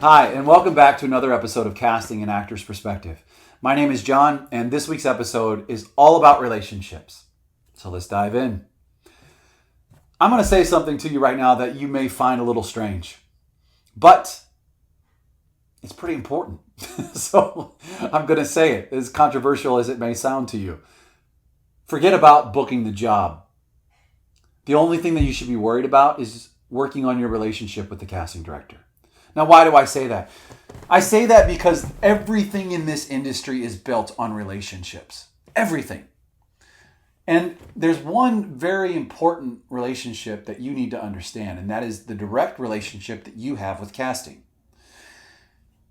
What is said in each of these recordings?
Hi, and welcome back to another episode of Casting an Actor's Perspective. My name is John, and this week's episode is all about relationships. So let's dive in. I'm going to say something to you right now that you may find a little strange, but it's pretty important. So I'm going to say it, as controversial as it may sound to you. Forget about booking the job. The only thing that you should be worried about is working on your relationship with the casting director. Now, why do I say that? I say that because everything in this industry is built on relationships. Everything. And there's one very important relationship that you need to understand, and that is the direct relationship that you have with casting.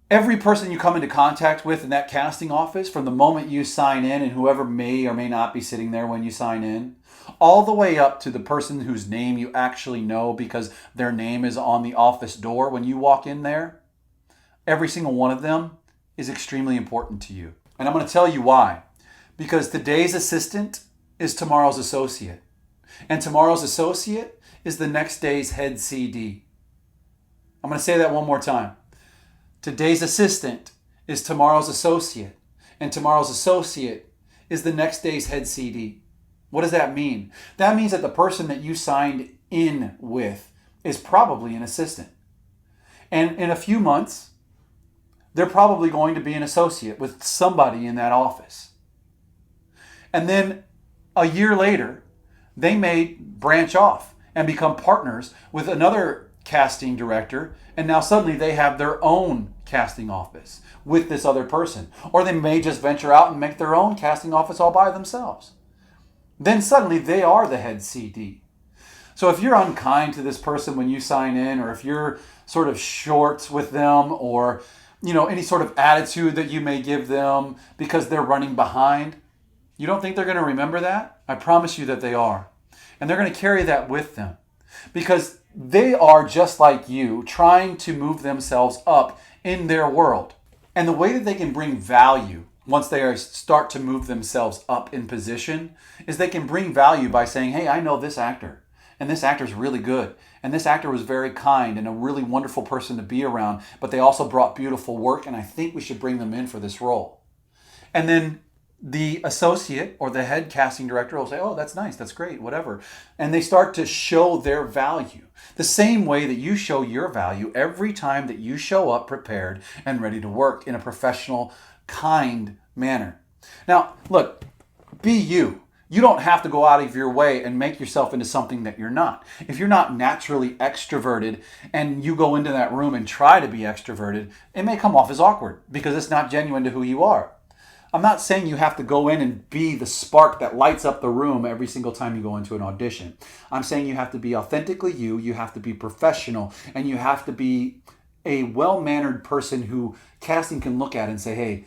Every person you come into contact with in that casting office, from the moment you sign in and whoever may or may not be sitting there when you sign in, all the way up to the person whose name you actually know because their name is on the office door when you walk in there, every single one of them is extremely important to you. And I'm going to tell you why. Because today's assistant is tomorrow's associate. And tomorrow's associate is the next day's head CD. I'm going to say that one more time. Today's assistant is tomorrow's associate. And tomorrow's associate is the next day's head CD. What does that mean? That means that the person that you signed in with is probably an assistant. And in a few months, they're probably going to be an associate with somebody in that office. And then a year later, they may branch off and become partners with another casting director, and now suddenly they have their own casting office with this other person. Or they may just venture out and make their own casting office all by themselves. Then suddenly they are the head CD. So if you're unkind to this person when you sign in, or if you're sort of short with them, or any sort of attitude that you may give them because they're running behind, you don't think they're going to remember that? I promise you that they are. And they're going to carry that with them because they are just like you, trying to move themselves up in their world. And the way that they can bring value once they start to move themselves up in position is they can bring value by saying, hey, I know this actor, and this actor is really good, and this actor was very kind and a really wonderful person to be around, but they also brought beautiful work, and I think we should bring them in for this role. And then the associate or the head casting director will say, oh, that's nice, that's great, whatever. And they start to show their value. The same way that you show your value every time that you show up prepared and ready to work in a professional, kind manner. Now, look, be you. You don't have to go out of your way and make yourself into something that you're not. If you're not naturally extroverted and you go into that room and try to be extroverted, it may come off as awkward because it's not genuine to who you are. I'm not saying you have to go in and be the spark that lights up the room every single time you go into an audition. I'm saying you have to be authentically you have to be professional, and you have to be a well-mannered person who casting can look at and say, hey,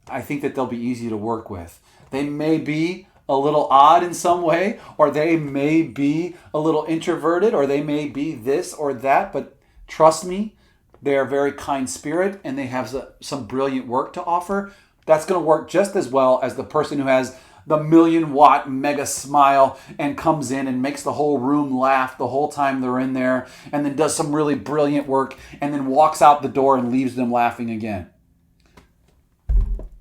I think that they'll be easy to work with. They may be a little odd in some way, or they may be a little introverted, or they may be this or that, but trust me, they are very kind spirit and they have some brilliant work to offer. That's going to work just as well as the person who has the 1,000,000-watt mega smile and comes in and makes the whole room laugh the whole time they're in there, and then does some really brilliant work and then walks out the door and leaves them laughing again.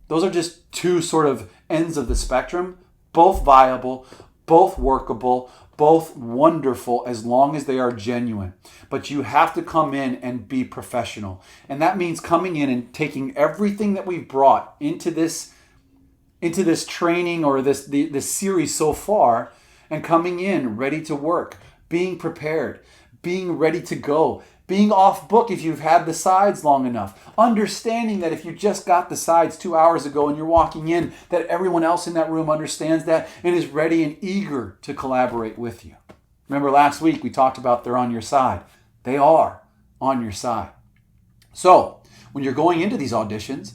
Those are just two sort of ends of the spectrum, both viable, both workable, both wonderful as long as they are genuine. But you have to come in and be professional. And that means coming in and taking everything that we've brought into this training or this series so far, and coming in ready to work, being prepared, being ready to go, being off book if you've had the sides long enough, understanding that if you just got the sides 2 hours ago and you're walking in, that everyone else in that room understands that and is ready and eager to collaborate with you. Remember last week we talked about they're on your side. They are on your side. So when you're going into these auditions,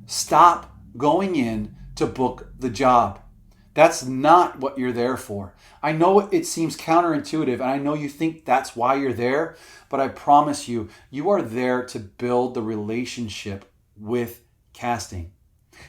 stop going in to book the job. That's not what you're there for. I know it seems counterintuitive, and I know you think that's why you're there, but I promise you, you are there to build the relationship with casting.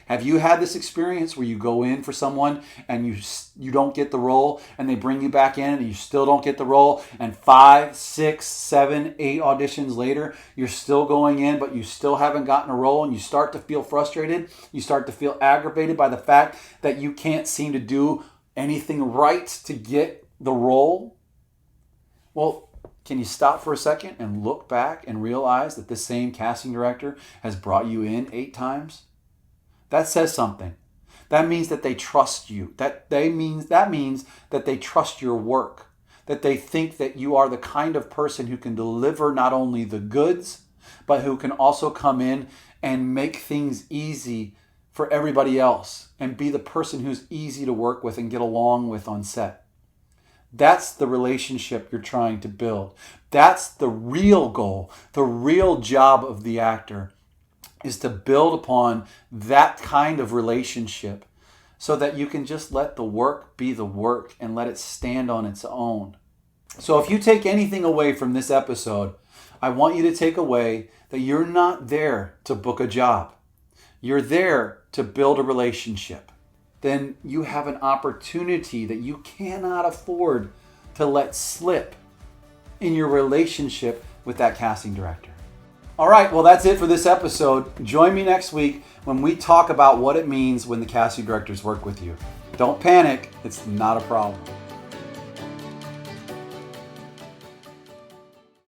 Have you had this experience where you go in for someone and you don't get the role, and they bring you back in and you still don't get the role, and 5, 6, 7, 8 auditions later, you're still going in, but you still haven't gotten a role, and you start to feel frustrated, you start to feel aggravated by the fact that you can't seem to do anything right to get the role? Well, can you stop for a second and look back and realize that this same casting director has brought you in 8 times? That says something. That means that they trust you. That means that they trust your work. That they think that you are the kind of person who can deliver not only the goods, but who can also come in and make things easy for everybody else and be the person who's easy to work with and get along with on set. That's the relationship you're trying to build. That's the real goal, the real job of the actor, is to build upon that kind of relationship so that you can just let the work be the work and let it stand on its own. So if you take anything away from this episode, I want you to take away that you're not there to book a job. You're there to build a relationship. Then you have an opportunity that you cannot afford to let slip in your relationship with that casting director. All right, well, that's it for this episode. Join me next week when we talk about what it means when the casting directors work with you. Don't panic, it's not a problem.